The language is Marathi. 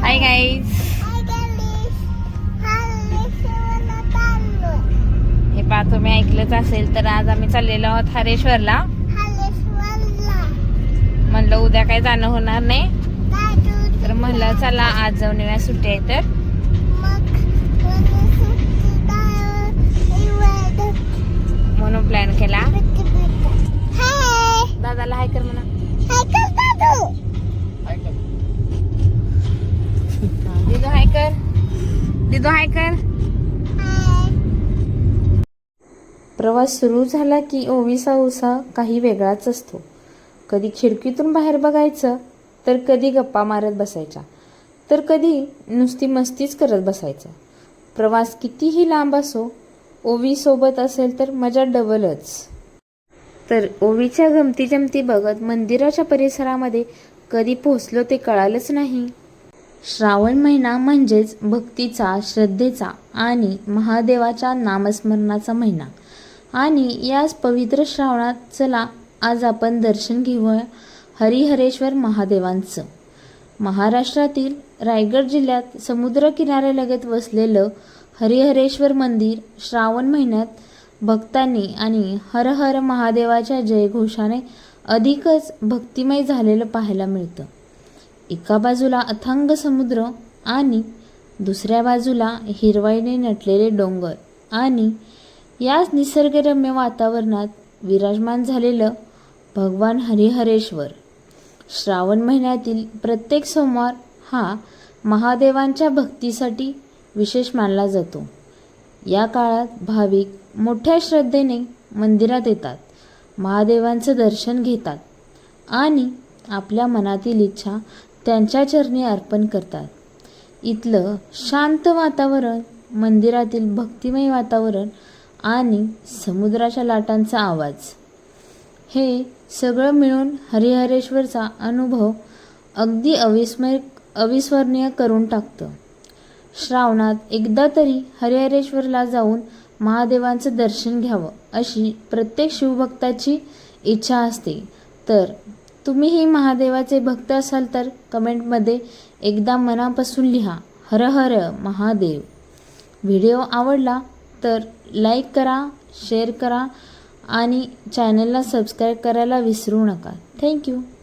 हाय गाईज, हे पहा तुम्ही ऐकलंच असेल तर आज आम्ही चाललेलो आहोत हरेश्वरला. म्हणलं उद्या काही जाणं होणार नाही तर म्हणलं चला आज जाऊन येऊया, सुट्टी आहे तर. म्हणून प्लॅन केला. दादाला हाय कर म्हणा. दिदू हाय कर, दिदू हाय कर. प्रवास सुरू झाला की ओविसा ओसा काही वेगळाच असतो. कधी खिडकीतून बाहेर बघायचं तर कधी गप्पा मारत बसायच्या तर कधी नुसती मस्तीच करत बसायचं. प्रवास कितीही लांब असो, ओवी सोबत असेल तर मजा डबलच. तर ओवीच्या गमती जमती बघत मंदिराच्या परिसरामध्ये कधी पोहोचलो ते कळालंच नाही. श्रावण महिना म्हणजेच भक्तीचा, श्रद्धेचा आणि महादेवाच्या नामस्मरणाचा महिना. आणि याच पवित्र श्रावणात चला आज आपण दर्शन घेऊया हरिहरेश्वर महादेवांचं. महाराष्ट्रातील रायगड जिल्ह्यात समुद्र किनाऱ्यालगत वसलेलं हरिहरेश्वर मंदिर श्रावण महिन्यात भक्तांनी आणि हर हर महादेवाच्या जयघोषाने अधिकच भक्तिमय झालेलं पाहायला मिळतं. एका बाजूला अथांग समुद्र आणि दुसऱ्या बाजूला हिरवाईने नटलेले डोंगर आणि याच निसर्गरम्य वातावरणात विराजमान झालेलं भगवान हरिहरेश्वर. श्रावण महिन्यातील प्रत्येक सोमवार हा महादेवांच्या भक्तीसाठी विशेष मानला जातो. या काळात भाविक मोठ्या श्रद्धेने मंदिरात येतात, महादेवांचं दर्शन घेतात आणि आपल्या मनातील इच्छा त्यांच्या चरणी अर्पण करतात. इथलं शांत वातावरण, मंदिरातील भक्तिमय वातावरण आणि समुद्राच्या लाटांचा आवाज, हे सगळं मिळून हरिहरेश्वरचा अनुभव अगदी अविस्मरणीय करून टाकतं. श्रावणात एकदा तरी हरिहरेश्वरला जाऊन महादेवांचं दर्शन घ्यावं अशी प्रत्येक शिवभक्ताची इच्छा असते. तर तुम्हीही महादेवाचे भक्त असाल तर कमेंटमध्ये एकदा मनापासून लिहा, हर हर महादेव. व्हिडिओ आवडला तर लाईक करा, शेअर करा आणि चॅनलला सबस्क्राईब करायला विसरू नका. थँक्यू.